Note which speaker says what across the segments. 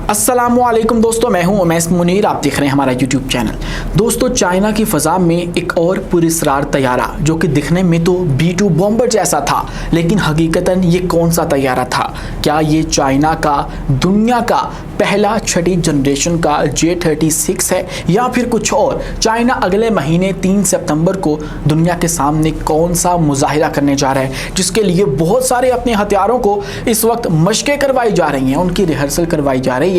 Speaker 1: अस्सलामुअलैकुम दोस्तों, मैं हूं उमैस मुनीर। आप देख रहे हैं हमारा यूट्यूब चैनल। दोस्तों, चाइना की फ़ज़ा में एक और पुरस्कार तैयारा जो कि दिखने में तो B-2 बॉम्बर जैसा था, लेकिन हकीकतन ये कौन सा तैयारा था? क्या ये चाइना का दुनिया का पहला छठी जनरेशन का J-36 है या फिर कुछ और? चाइना अगले महीने 3 सितंबर को दुनिया के सामने कौन सा मुजाहिरा करने जा रहा है, जिसके लिए बहुत सारे अपने हथियारों को इस वक्त मशक़ें करवाई जा रही हैं, उनकी रिहर्सल करवाई जा रही है।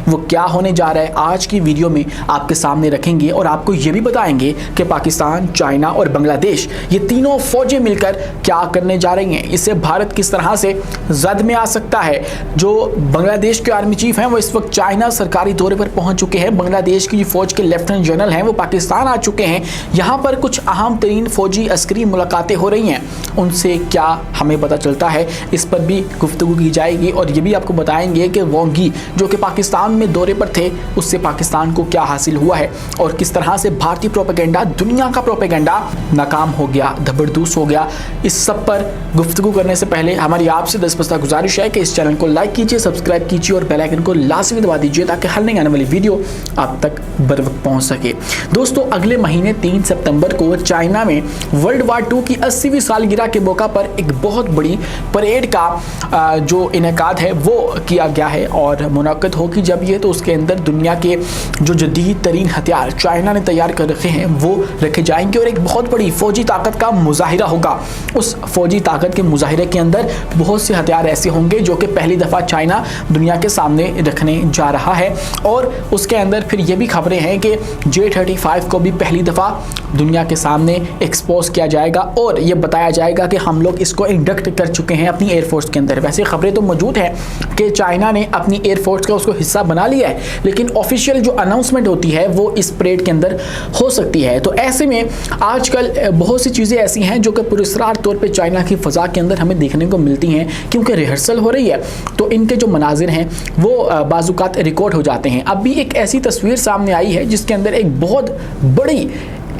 Speaker 1: वो क्या होने जा रहा है आज की वीडियो में आपके सामने रखेंगे और आपको ये भी बताएंगे कि पाकिस्तान, चाइना और बांग्लादेश ये तीनों फौजें मिलकर क्या करने जा रही हैं। इससे भारत किस तरह से जद में आ सकता है। जो बांग्लादेश के आर्मी चीफ हैं वो इस वक्त चाइना सरकारी दौरे पर पहुंच चुके हैं। बांग्लादेश की फौज के लेफ्टिनेंट जनरल हैं वो पाकिस्तान आ चुके हैं। यहाँ पर कुछ अहम तरीन फौजी अस्करी मुलाकातें हो रही हैं, उनसे क्या हमें पता चलता है, इस पर भी गुफ्तगू की जाएगी। और ये भी आपको बताएंगे कि वांग यी जो कि पाकिस्तान में दौरे पर थे, उससे पाकिस्तान को क्या हासिल हुआ है और किस तरह से भारतीय प्रोपेगेंडा, दुनिया का प्रोपेगेंडा नाकाम हो गया, धबरदूस हो गया। इस सब पर गुफ्तगू करने से पहले हमारी आपसे दस्तबस्ता गुजारिश है कि इस चैनल को लाइक कीजिए, सब्सक्राइब कीजिए और बेल आइकन को लाजमी दबा दीजिए ताकि हर नई आने वाली वीडियो आप तक बर वक्त पहुंच सके। दोस्तों, अगले महीने 3 सितंबर को चाइना में वर्ल्ड वार 2 की 80वीं सालगिरह के मौका पर एक बहुत बड़ी परेड का जो इनेकाद है वो किया गया है और मुनाक़िद होगी जब ये, तो उसके अंदर दुनिया के जो जदीद तरीन हथियार चाइना ने तैयार कर रखे हैं वो रखे जाएंगे और एक बहुत बड़ी फौजी ताकत का मुजाहिरा होगा। उस फौजी ताकत के मुजाहिरे के अंदर बहुत से हथियार ऐसे होंगे जो कि पहली दफ़ा चाइना दुनिया के सामने रखने जा रहा है। और उसके अंदर फिर ये भी खबरें हैं कि J-35 को भी पहली दफ़ा दुनिया के सामने एक्सपोज किया जाएगा और ये बताया जाएगा कि हम लोग इसको इंडक्ट कर चुके हैं अपनी एयरफोर्स के अंदर। वैसे खबरें तो मौजूद हैं कि चाइना ने अपनी एयरफोर्स का उसको हिस्सा बना लिया है, लेकिन ऑफिशियल जो अनाउंसमेंट होती है वो इस परेड के अंदर हो सकती है। तो ऐसे में आजकल बहुत सी चीज़ें ऐसी हैं जो कि पुरस्कार तौर पे चाइना की फ़ज़ा के अंदर हमें देखने को मिलती हैं, क्योंकि रिहर्सल हो रही है तो इनके जो मनाजिर हैं वो बाज़ुकात रिकॉर्ड हो जाते हैं। अब भी एक ऐसी तस्वीर सामने आई है जिसके अंदर एक बहुत बड़ी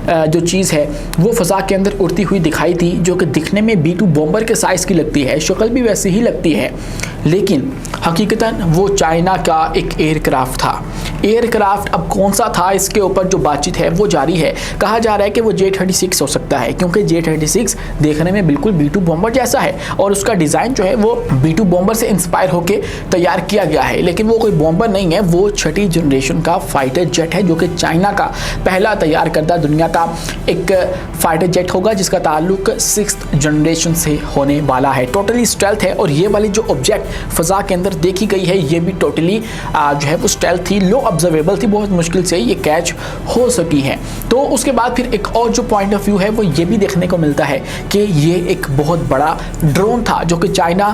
Speaker 1: जो चीज़ है वो फ़ज़ा के अंदर उड़ती हुई दिखाई थी, जो कि दिखने में B-2 बॉम्बर के साइज़ की लगती है, शक्ल भी वैसी ही लगती है, लेकिन हकीकतन वो चाइना का एक एयरक्राफ्ट था। एयरक्राफ्ट अब कौन सा था, इसके ऊपर जो बातचीत है वो जारी है। कहा जा रहा है कि वो J-36 हो सकता है, क्योंकि J-36 देखने में बिल्कुल B-2 बॉम्बर जैसा है और उसका डिज़ाइन जो है वो B-2 बॉम्बर से इंस्पायर होकर तैयार किया गया है, लेकिन वो कोई बॉम्बर नहीं है, वो छठी जनरेशन का फाइटर जेट है जो कि चाइना का पहला तैयार करदा दुनिया का एक फाइटर जेट होगा जिसका ताल्लुक 6th जनरेशन से होने वाला है। टोटली स्टेल्थ है और ये वाली जो ऑब्जेक्ट फ़ज़ा के अंदर देखी गई है ये भी टोटली जो है वो स्टेल्थ थी, लो ऑब्जर्वेबल थी, बहुत मुश्किल से ये कैच हो सकी है। तो उसके बाद फिर एक और जो पॉइंट ऑफ व्यू है वो ये भी देखने को मिलता है कि ये एक बहुत बड़ा ड्रोन था जो कि चाइना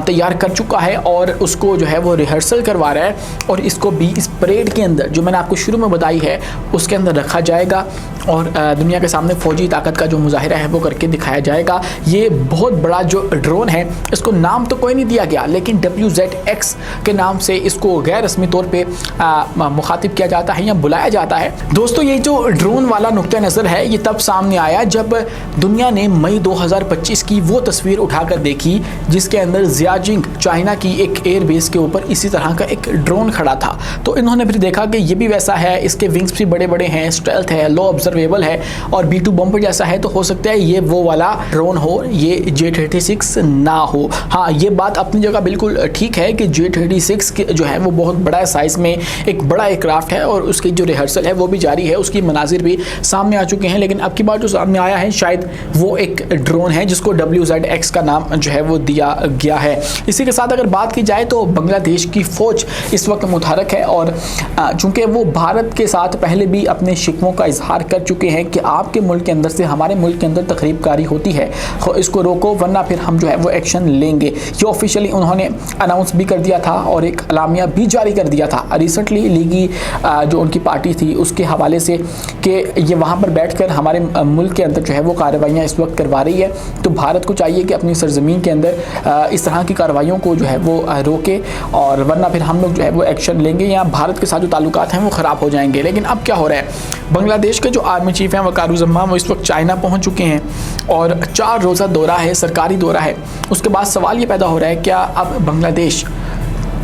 Speaker 1: तैयार कर चुका है और उसको जो है वो रिहर्सल करवा रहा है और इसको भी इस परेड के अंदर जो मैंने आपको शुरू में बताई है उसके अंदर रखा जाएगा और दुनिया के सामने फौजी ताकत का जो मुजाहिरा है वो करके दिखाया जाएगा। ये बहुत बड़ा जो ड्रोन है इसको नाम तो कोई नहीं दिया गया, लेकिन WZX के नाम से इसको गैर रस्मी तौर पे मुखातिब किया जाता है या बुलाया जाता है। दोस्तों, ये जो ड्रोन वाला नुक्ता नज़र है ये तब सामने आया जब दुनिया ने मई 2025 की वो तस्वीर उठाकर देखी जिसके अंदर जियाजिंग चाइना की एक एयरबेस के ऊपर इसी तरह का एक ड्रोन खड़ा था। तो इन्होंने फिर देखा कि ये भी वैसा है, इसके विंग्स भी बड़े बड़े हैं, स्टेल्थ है, लो ऑब्जर्वेबल है और B-2 बॉम्बर जैसा है, तो हो सकता है ये वो वाला ड्रोन हो, ये J-36 ना हो। हाँ, ये बात अपनी जगह बिल्कुल ठीक है कि J-36 जो है वो बहुत बड़ा साइज़ में एक बड़ा एयरक्राफ्ट है और उसकी जो रिहर्सल है वो भी जारी है, उसकी मनाजिर भी सामने आ चुके हैं, लेकिन अब की बात जो सामने आया है शायद वो एक ड्रोन है जिसको WZX का नाम जो है वो दिया गया है। इसी के साथ अगर बात की जाए तो बांग्लादेश की फ़ौज इस वक्त मुतहरक है और चूँकि वो भारत के साथ पहले भी अपने शिकवों का इजहार कर चुके हैं कि आपके मुल्क के अंदर से हमारे मुल्क के अंदर तकरीबकारी होती है, इसको रोको वरना फिर हम जो है वो एक्शन लेंगे। ये ऑफिशियली उन्होंने अनाउंस भी कर दिया था और एक अलामिया भी जारी कर दिया था रिसेंटली लीगी जो उनकी पार्टी थी उसके हवाले से कि ये वहाँ पर बैठकर हमारे मुल्क के अंदर जो है वो कार्रवाइयाँ इस वक्त करवा रही है। तो भारत को चाहिए कि अपनी सरजमीन के अंदर इस तरह की कार्रवाइयों को जो है वो रोके और वरना फिर हम लोग जो है वो एक्शन लेंगे या भारत के साथ जो ताल्लुकात हैं वो ख़राब हो जाएंगे। लेकिन अब क्या हो रहा है, बांग्लादेश के जो आर्मी चीफ हैं वकारुज़्ज़मान वो इस वक्त चाइना पहुंच चुके हैं और 4 रोज़ा दौरा है, सरकारी दौरा है। उसके बाद सवाल ये पैदा हो रहा है क्या अब बांग्लादेश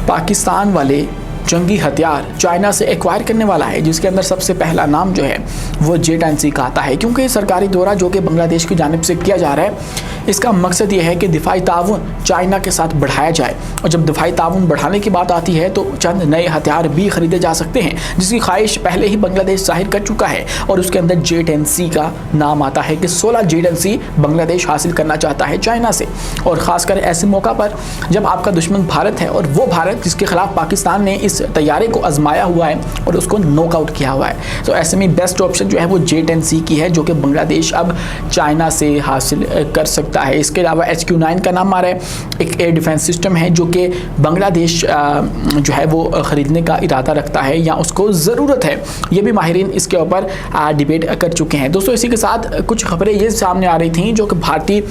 Speaker 1: पाकिस्तान वाले जंगी हथियार चाइना से एक्वायर करने वाला है, जिसके अंदर सबसे पहला नाम जो है वो J-10C का आता है। क्योंकि सरकारी दौरा जो कि बांग्लादेश की जानिब से किया जा रहा है, इसका मकसद ये है कि दिफाई ताउन चाइना के साथ बढ़ाया जाए। और जब दिफाई ताउन बढ़ाने की बात आती है तो चंद नए हथियार भी खरीदे जा सकते हैं, जिसकी ख्वाहिश पहले ही बांग्लादेश जाहिर कर चुका है। और उसके अंदर J-10C का नाम आता है कि 16 J-10C बांग्लादेश हासिल करना चाहता है चाइना से। और ख़ासकर ऐसे मौका पर जब आपका दुश्मन भारत है, और वो भारत जिसके खिलाफ पाकिस्तान ने इस तैयारे को आजमाया हुआ है और उसको नॉकआउट किया हुआ है। तो ऐसे में बेस्ट ऑप्शन जो है वो J-10C की है, जो कि बांग्लादेश अब चाइना से हासिल कर सकता है। इसके अलावा HQ-9 का नाम आ रहा है, एक एयर डिफेंस सिस्टम है जो कि बांग्लादेश जो है वो ख़रीदने का इरादा रखता है या उसको ज़रूरत है। ये भी माहिरीन इसके ऊपर डिबेट कर चुके हैं। दोस्तों, इसी के साथ कुछ खबरें ये सामने आ रही थी, जो कि भारतीय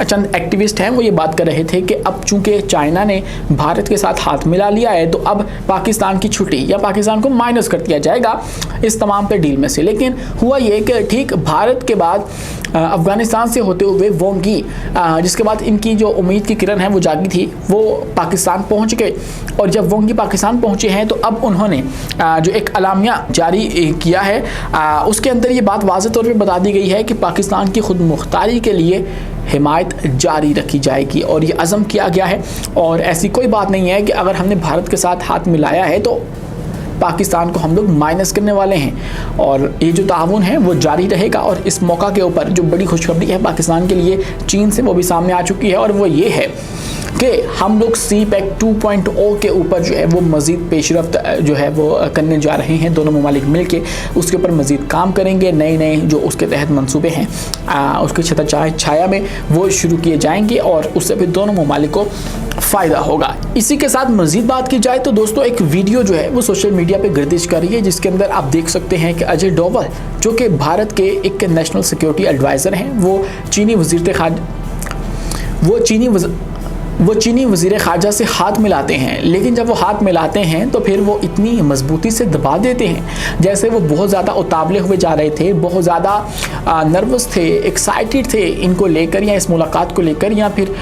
Speaker 1: चंद एक्टिविस्ट हैं वो ये बात कर रहे थे कि अब चूंकि चाइना ने भारत के साथ हाथ मिला लिया है तो अब पाकिस्तान की छुट्टी या पाकिस्तान को माइनस कर दिया जाएगा इस तमाम पे डील में से। लेकिन हुआ ये कि ठीक भारत के बाद अफगानिस्तान से होते हुए वोंगी, जिसके बाद इनकी जो उम्मीद की किरण है वो जागी थी, वो पाकिस्तान पहुंच गए। और जब वोंगी पाकिस्तान पहुंचे हैं तो अब उन्होंने जो एक अलामिया जारी किया है, उसके अंदर ये बात वाज़ेह तौर पे बता दी गई है कि पाकिस्तान की खुद मुख्तारी के लिए हिमायत जारी रखी जाएगी। और ये अज़म किया गया है, और ऐसी कोई बात नहीं है कि अगर हमने भारत के साथ हाथ मिलाया है तो पाकिस्तान को हम लोग माइनस करने वाले हैं। और ये जो ताउन है वो जारी रहेगा। और इस मौका के ऊपर जो बड़ी खुशखबरी है पाकिस्तान के लिए चीन से, वो भी सामने आ चुकी है, और वो ये है कि हम लोग CPEC 2.0 के ऊपर जो है वो मज़ीद पेशरफ्त जो है वो करने जा रहे हैं। दोनों ममालिक मिल के उसके ऊपर मज़ीद काम करेंगे। नए नए जो उसके तहत मंसूबे हैं उसकी छाया में वो शुरू किए जाएंगे, और उससे फिर दोनों ममालिक को फ़ायदा होगा। इसी के साथ मज़ीद बात की जाए तो दोस्तों, एक वीडियो जो है वो सोशल मीडिया पे गर्दिश कर रही है, जिसके अंदर आप देख सकते हैं कि अजय डोभाल जो कि भारत के एक नेशनल सिक्योरिटी एडवाइज़र हैं, वो चीनी वज़ीर ख़ारजा से हाथ मिलाते हैं। लेकिन जब वो हाथ मिलाते हैं तो फिर वो इतनी मजबूती से दबा देते हैं जैसे वो बहुत ज़्यादा उतावले हुए जा रहे थे, बहुत ज़्यादा नर्वस थे, एक्साइटेड थे इनको लेकर, या इस मुलाकात को लेकर, या फिर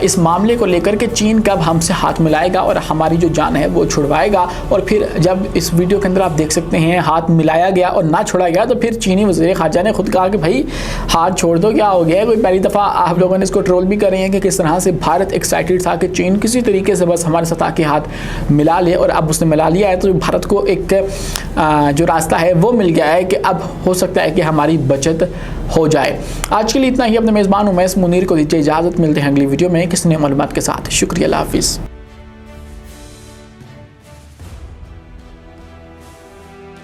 Speaker 1: इस मामले को लेकर कि चीन कब हमसे हाथ मिलाएगा और हमारी जो जान है वो छुड़वाएगा। और फिर जब इस वीडियो के अंदर आप देख सकते हैं हाथ मिलाया गया और ना छोड़ा गया, तो फिर चीनी वज़ीर ख़ारजा ने खुद कहा कि भाई हाथ छोड़ दो, क्या हो गया। कोई पहली दफ़ा आप लोगों ने इसको ट्रोल भी कर रहे हैं कि किस तरह से भारत एक्साइटेड था कि चीन किसी तरीके से बस हमारे साथ आके हाथ मिला ले, और अब उसने मिला लिया है। तो भारत को एक जो रास्ता है वो मिल गया है कि अब हो सकता है कि हमारी बचत हो जाए। आज के लिए इतना ही। अपने मेज़बान उमैस मुनीर को दीजिए इजाज़त। मिलते हैं अगली वीडियो में किसी नई मालूमात के साथ। शुक्रिया, अल्लाह हाफ़िज़।